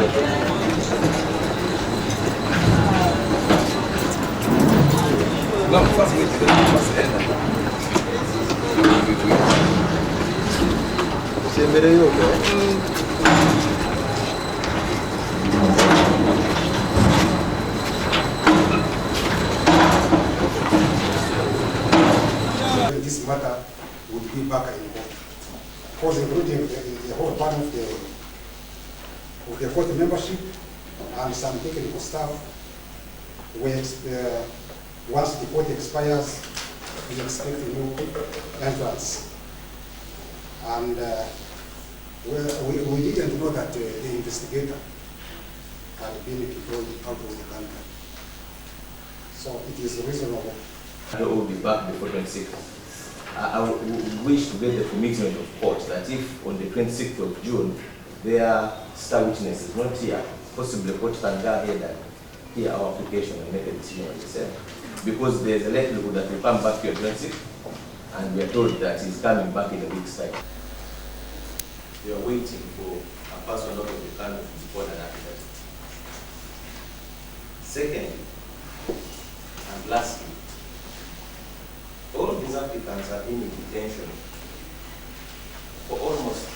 This matter would be back in court, because including the whole part of the court membership and some technical staff. Once the court expires, we expect a new entrance. And we didn't know that the investigator had been deployed out of the country. So it is reasonable. I will be back before 26th. I would wish to get the commitment of court that if on the 26th of June their star witness is not here, possibly court can go ahead and hear our application and make a decision on the same. Because there's a likelihood that we'll come back here 26th and we are told that he's coming back in a week's time. We are waiting for a person out of the country to support an applicant. Secondly, and lastly, all of these applicants have been in detention for almost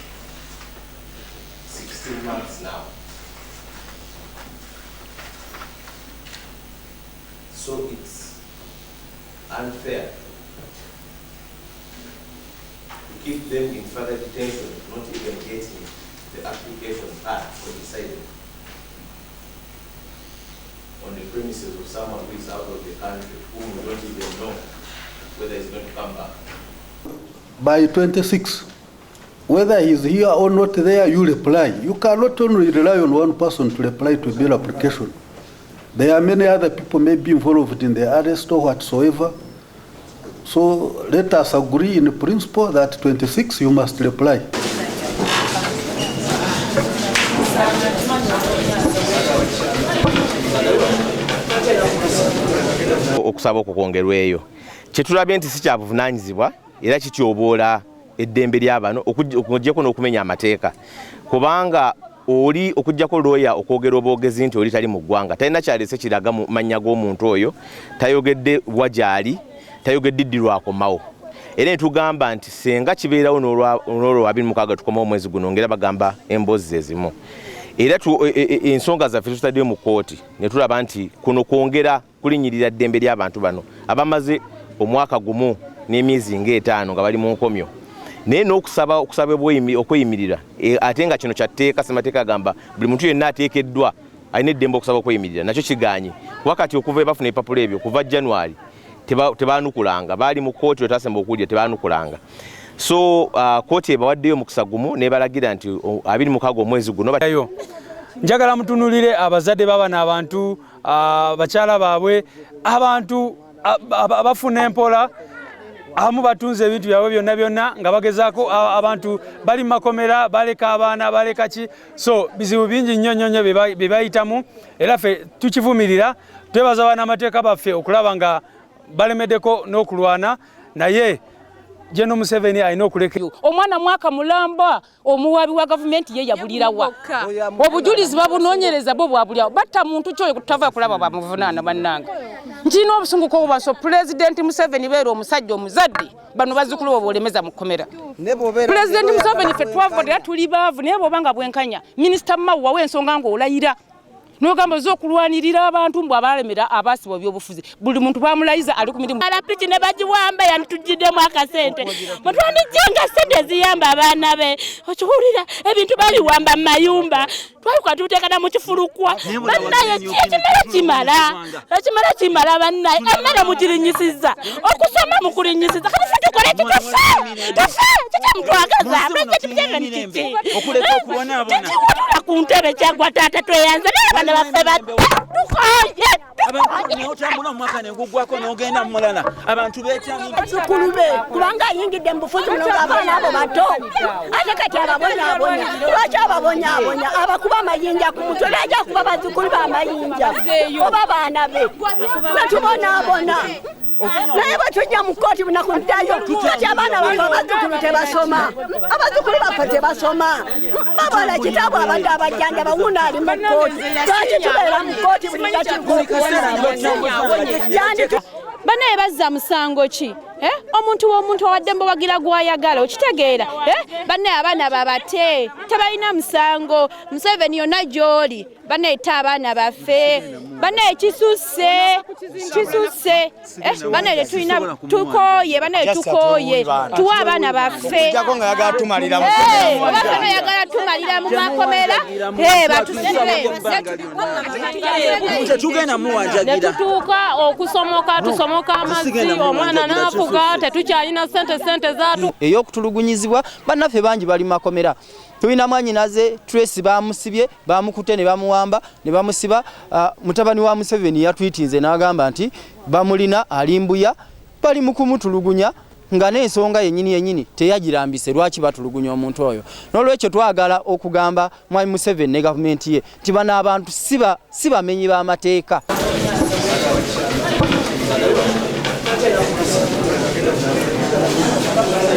16 months now. So it's unfair to keep them in further detention, not even getting the application back or decided on the premises of someone who is out of the country, whom we don't even know whether he's going to come back. By 26, whether he's here or not there, you reply. You cannot only rely on one person to reply to bill application. There are many other people may be involved in the arrest or whatsoever. So let us agree in principle that 26 you must reply. Okusaba okukongerweyo kyetulabye nti si kya buvunaanyizibwa era kityoboola eddembe ly'abano okuggyako n'okumenya amateeka kubanga oli okuggyako looya okwogera obwogezi nti oli tali mu ggwanga talina kyalese kiraga mu mannya g'omuntu oyo tayogedde wajali tayogedde ddi lwakomawo era ne tugamba nti senga kibeerawo n'olwo 26 tukomawo omwezi guno ngera bagamba emboozi ezimu era ensonga zaffe tutaddeyo mu kkooti ne tulaba nti kuno kwongera kulinnyirira ddembe ly'abantu bano abamaze omwaka gumu n'emyezi ng'etaano nga bali mu nkomyo naye n'okusaba okweyimirira ate nga kino kyatteeka ssemateeka agamba buli muntu yenna ateekeddwa alina eddembe okusaba okweyimirira nakyo kiganye wakati okuva bafuna ebipapula ebyo kuva January tebaanukulanga baali mu kkooti wetwasemba okuwulira tebaanukulanga so kkooti ebawaddeyo omukisa gumu nebalagira nti 26 omwezi guno njagala mutunulire abazadde b'abaana abantu bakyala baabwe abantu abafuna empola abamu batunze ebintu byabwe byonna byonna nga bagezaako abantu bali mu makomera baleka abaana baleka ki so bizibu bingi nnyo bye bayitamu era ffe tukivumirira twebaza bannamateeka baffe okulaba nga balemeddeko n'okulwana naye Jeno Museveni alina okuleka omwana mwaka mulamba omuwabi wa gavumenti ye yabulirawa obujulizi babunoonyereza bo bwabulirawa batta muntu kyoyo kutava kulaba bamuvunaana bannanga njino obusunguko obubaso President Museveni beera omusajja omuzadde bano bazzukulu bo bolemeza mu kkomera President Museveni ffe twavudde tuli baavu naye bw'obanga bwenkanya Minisita Mawwa w'ensonga ng'olayira n'ogamba z'okulwanirira abantu mbw abalemera abaasibwa by'obufuzi buli muntu bamulayiza ali ku mirimu alapiki ne bagiwamba yamutujjiddemu akasente mutwandijjenga sente ziyamba abaana be okiwulira ebintu baliwamba mu mayumba twaluka tuteekana mu kifulukwa bannaye ekimala kimala bannaye emmere mugirinyisiza okusoma mukulinyisiza kati ffe tukole kitafe kikyamutwagaza okuleka okubonaabona tekiwulira ku ntebe kyagwa taata tweyanze naye baffe otambula omwaka negugwako n'ogenda mu mulala abantu beekulube kubanga ayingidde mu bufuzi muno ng'abaana abo bato ate kati ababonyaabonya lwaki ababonyaabonya abakuba amayinja ku mutwe lwaki akuba bazzukulu b'amayinja oba baana be betubonaabona naye batujja mu kkooti bunakundayo kati abaana bafe abazzukulu tebasoma abazzukulu baffe tebasoma babala kitaabu abantu abajjanja bawuuna ali mu kkooti lwaki tubeera mu kkooti buli kakikuwona banaye bazza musango ki omuntu w'omuntu awaddembe wagira gwayagala okitegeera banaye abaana babate tebalina musango Museveni yonna gy'oli banaye ta abaana baffe banaye kisusse banaye tulina tukooye banaye tukooye tuwa abaana baffe yagala tumalira mu makomera netutuuka okusomoka tusomoka amazzi omwana n'afuga tetukyalina sente zaatu ey'okutulugunyizibwa bannaffe bangi bali makomera tulina mwanyinaze Tracy bamusibye bamukute ne bamuwamba ne bamusiba mutabani wa Museveni yatwitinze n'agamba nti bamulina alimbuya bali mu kumutulugunya nga n'ensonga yennyini teyagirambise lwaki batulugunya omuntu oyo n'olwekyo twagala okugamba Mwami Museveni ne gavumenti ye nti bano abantu si bamenyi b'amateeka.